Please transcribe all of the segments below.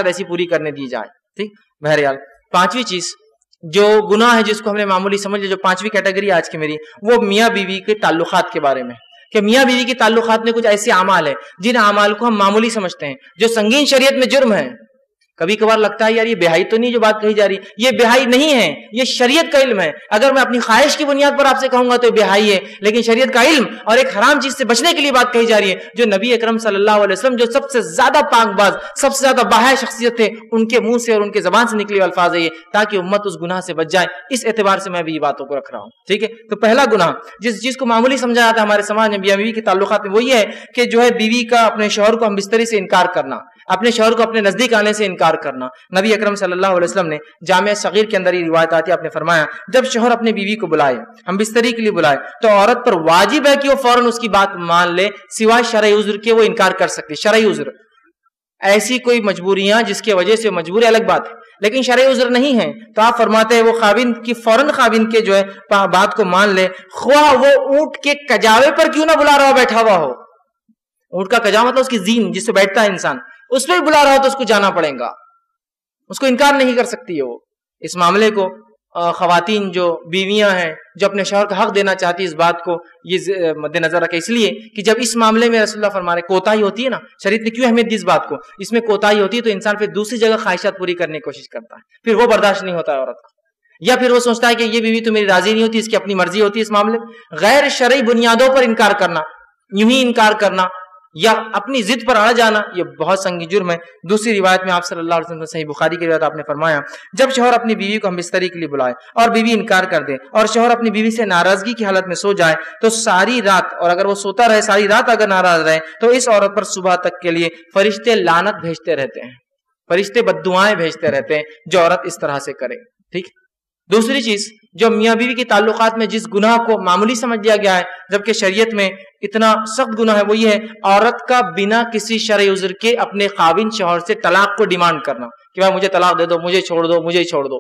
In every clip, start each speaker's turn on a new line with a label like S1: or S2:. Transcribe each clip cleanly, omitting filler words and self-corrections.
S1: ایسی پوری کرنے دی جائے. ٹھیک. بہرحال پانچویں چیز جو گناہ ہے جس کو ہم نے معمولی سمجھ لیا، جو پانچویں کیٹیگری آج کی میری، وہ میاں بیوی کے تعلقات کے بارے میں، کہ میاں بیوی کے تعلقات میں کچھ ایسے اعمال ہیں جن اعمال کو ہم معمولی سمجھتے ہیں، جو سنگین شریعت میں جرم ہے. کبھی کبھار لگتا ہے یار یہ بہائی تو نہیں جو بات کہی جا رہی، یہ بہائی نہیں ہے، یہ شریعت کا علم ہے. اگر میں اپنی خواہش کی بنیاد پر آپ سے کہوں گا تو یہ بہائی ہے، لیکن شریعت کا علم اور ایک حرام چیز سے بچنے کے لیے بات کہی جا رہی ہے. جو نبی اکرم صلی اللہ علیہ وسلم جو سب سے زیادہ پاک باز، سب سے زیادہ باحیا شخصیت تھے، ان کے منہ سے اور ان کے زبان سے نکلے ہوئے الفاظ ہے یہ، تاکہ امت اس گناہ سے بچ جائے. اس اعتبار سے میں بھی یہ باتوں کو رکھ رہا ہوں. ٹھیک ہے. تو پہلا گناہ جس چیز کو معمولی سمجھا جاتا ہے ہمارے سماج میں میاں بیوی کے تعلقات میں، وہ یہ ہے کہ جو ہے بیوی کا اپنے شوہر کو ہم بستری سے انکار کرنا، اپنے شوہر کو اپنے نزدیک آنے سے انکار کرنا. نبی اکرم صلی اللہ علیہ وسلم نے جامع صغیر کے اندر یہ روایت آتی ہے، آپ نے فرمایا جب شوہر اپنی بیوی کو بلائے، ہم بستری کے لیے بلائے، تو عورت پر واجب ہے کہ وہ فوراً اس کی بات مان لے، سوائے شرعی عذر کے وہ انکار کر سکتی. شرعی عذر، ایسی کوئی مجبوریاں جس کی وجہ سے مجبوری الگ بات ہے، لیکن شرعی عذر نہیں ہے تو آپ فرماتے ہیں وہ خاوند کی فوراً خاوند کے جو ہے بات کو مان لے، خواہ وہ اونٹ کے کجاوے پر کیوں نہ بلا رہا ہو، بیٹھا ہوا ہو. اونٹ کا کجاوا مطلب اس کی زین جس سے بیٹھتا ہے انسان، اس پہ بھی بلا رہا ہو تو اس کو جانا پڑے گا، اس کو انکار نہیں کر سکتی ہے وہ. اس معاملے کو خواتین جو بیویاں ہیں جو اپنے شوہر کا حق دینا چاہتی اس بات کو یہ مد نظر رکھے، اس لیے کہ جب اس معاملے میں رسول اللہ فرما رہے کوتاہی ہوتی ہے نا، شریعت نے کیوں اہمیت دی اس بات کو، اس میں کوتاہی ہوتی ہے تو انسان پھر دوسری جگہ خواہشات پوری کرنے کی کوشش کرتا ہے، پھر وہ برداشت نہیں ہوتا ہے عورت کو، یا پھر وہ سوچتا ہے کہ یہ بیوی تو میری راضی نہیں ہوتی، اس کی اپنی مرضی ہوتی ہے. اس معاملے غیر شرعی بنیادوں پر انکار کرنا، یوں ہی انکار کرنا یا اپنی ضد پر اڑ جانا، یہ بہت سنگین جرم ہے. دوسری روایت میں آپ صلی اللہ علیہ وسلم صحیح بخاری کی روایت آپ نے فرمایا جب شوہر اپنی بیوی کو ہم بستری کے لیے بلائے اور بیوی انکار کر دے اور شوہر اپنی بیوی سے ناراضگی کی حالت میں سو جائے تو ساری رات، اور اگر وہ سوتا رہے ساری رات اگر ناراض رہے تو اس عورت پر صبح تک کے لیے فرشتے لعنت بھیجتے رہتے ہیں، فرشتے بددعائیں بھیجتے رہتے ہیں جو عورت اس طرح سے کرے. ٹھیک. دوسری چیز جو میاں بیوی کے تعلقات میں جس گناہ کو معمولی سمجھ لیا گیا ہے جبکہ شریعت میں اتنا سخت گناہ ہے، وہ یہ ہے عورت کا بنا کسی شرعی عذر کے اپنے خاوند شوہر سے طلاق کو ڈیمانڈ کرنا کہ بھائی مجھے طلاق دے دو، مجھے چھوڑ دو، مجھے چھوڑ دو،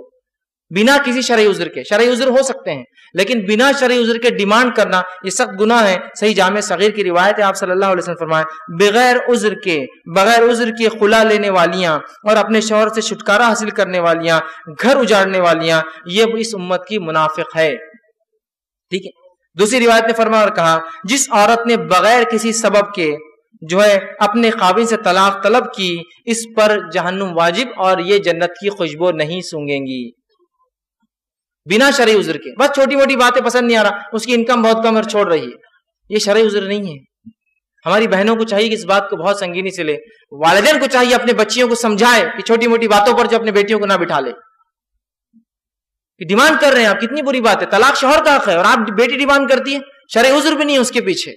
S1: بنا کسی شرعی عذر کے. شرعی عذر ہو سکتے ہیں لیکن بنا شرعی عذر کے ڈیمانڈ کرنا یہ سخت گناہ ہے. صحیح جامع صغیر کی روایت ہے، آپ صلی اللہ علیہ وسلم فرمائے بغیر عذر کے خلا لینے والیاں اور اپنے شوہر سے چھٹکارا حاصل کرنے والیاں، گھر اجاڑنے والیاں، یہ اس امت کی منافق ہے. ٹھیک ہے. دوسری روایت نے فرمایا اور کہا جس عورت نے بغیر کسی سبب کے جو ہے اپنے خاوند سے طلاق طلب کی اس پر جہنم واجب اور یہ جنت کی خوشبو نہیں سونگیں گی. بنا شرعی عذر کے، بس چھوٹی موٹی باتیں پسند نہیں آ رہا، اس کی انکم بہت کم اور چھوڑ رہی ہے، یہ شرعی عذر نہیں ہے. ہماری بہنوں کو چاہیے کہ اس بات کو بہت سنگینی سے لے، والدین کو چاہیے اپنے بچیوں کو سمجھائے کہ چھوٹی موٹی باتوں پر جو اپنے بیٹیوں کو نہ بٹھا لے. ڈیمانڈ کر رہے ہیں آپ، کتنی بری بات ہے، طلاق شوہر کا حق ہے اور آپ بیٹی ڈیمانڈ کرتی ہے، شرعی عذر بھی نہیں ہے اس کے پیچھے.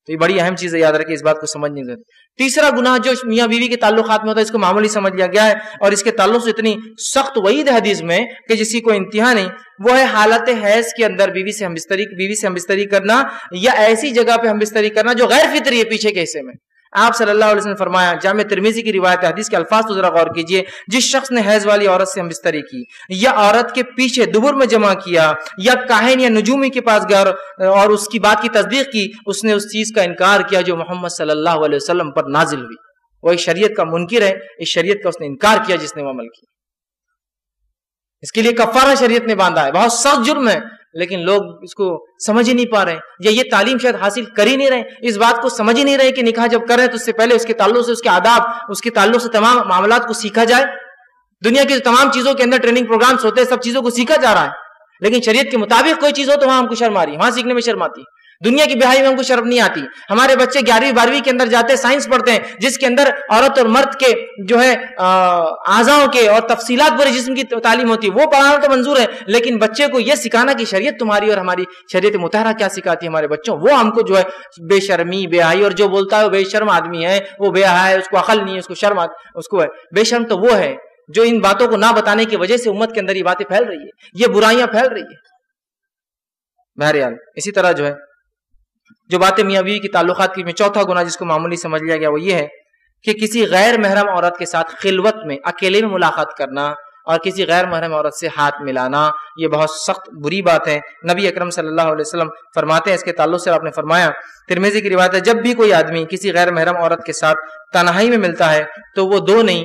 S1: تو یہ بڑی اہم چیز ہے، یاد رکھیں، اس بات کو سمجھنی ضرورت. تیسرا گناہ جو میاں بیوی کے تعلقات میں ہوتا ہے اس کو معمولی سمجھ لیا گیا ہے اور اس کے تعلق سے اتنی سخت وعید حدیث میں کہ جس کی کوئی انتہا نہیں، وہ ہے حالت حیض کے اندر بیوی سے ہم بستری کرنا یا ایسی جگہ پہ ہم بستری کرنا جو غیر فطری ہے پیچھے کے حصے میں. آپ صلی اللہ علیہ وسلم نے فرمایا، جامع ترمذی کی روایت حدیث کے الفاظ تو ذرا غور کیجئے، جس شخص نے حیض والی عورت سے ہم بستری کی یا عورت کے پیچھے دبر میں جمع کیا یا کاہن یا نجومی کے پاس گیا اور اس کی بات کی تصدیق کی، اس نے اس چیز کا انکار کیا جو محمد صلی اللہ علیہ وسلم پر نازل ہوئی. وہ ایک شریعت کا منکر ہے، اس شریعت کا اس نے انکار کیا جس نے وہ عمل کیا. اس کے لیے کفارہ شریعت نے باندھا ہے، بہت سخت جرم ہے، لیکن لوگ اس کو سمجھ ہی نہیں پا رہے یا یہ تعلیم شاید حاصل کر ہی نہیں رہے، اس بات کو سمجھ ہی نہیں رہے کہ نکاح جب کر رہے ہیں تو اس سے پہلے اس کے تعلق سے، اس کے آداب، اس کے تعلق سے تمام معاملات کو سیکھا جائے. دنیا کی تمام چیزوں کے اندر ٹریننگ پروگرامز ہوتے ہیں، سب چیزوں کو سیکھا جا رہا ہے، لیکن شریعت کے مطابق کوئی چیز ہو تو وہاں ہم کو شرم آ رہی ہے، وہاں سیکھنے میں شرم آتی ہے. دنیا کی بہائی میں ہم کو شرم نہیں آتی. ہمارے بچے 11ویں 12ویں کے اندر جاتے ہیں، سائنس پڑھتے ہیں جس کے اندر عورت اور مرد کے جو ہے اعضاؤں کے اور تفصیلات پورے جسم کی تعلیم ہوتی ہے، وہ پڑھانا تو منظور ہے، لیکن بچے کو یہ سکھانا کہ شریعت تمہاری اور ہماری شریعت مطہرہ کیا سکھاتی ہے ہمارے بچوں، وہ ہم کو جو ہے بے شرمی، بے حیائی، اور جو بولتا ہے وہ بے شرم آدمی ہے، وہ بے حیا ہے، اس کو عقل نہیں ہے، اس کو شرم اس کو ہے. بے شرم تو وہ ہے جو ان باتوں کو نہ بتانے کی وجہ سے امت کے اندر یہ باتیں پھیل رہی ہے، یہ برائیاں پھیل رہی ہے. بہرحال اسی طرح جو ہے جو باتیں میاں بیوی کی تعلقات کی میں چوتھا گناہ جس کو معمولی سمجھ لیا گیا وہ یہ ہے کہ کسی غیر محرم عورت کے ساتھ خلوت میں اکیلے میں ملاقات کرنا اور کسی غیر محرم عورت سے ہاتھ ملانا، یہ بہت سخت بری بات ہے. نبی اکرم صلی اللہ علیہ وسلم فرماتے ہیں، اس کے تعلق سے آپ نے فرمایا، ترمذی کی روایت ہے، جب بھی کوئی آدمی کسی غیر محرم عورت کے ساتھ تنہائی میں ملتا ہے تو وہ دو نہیں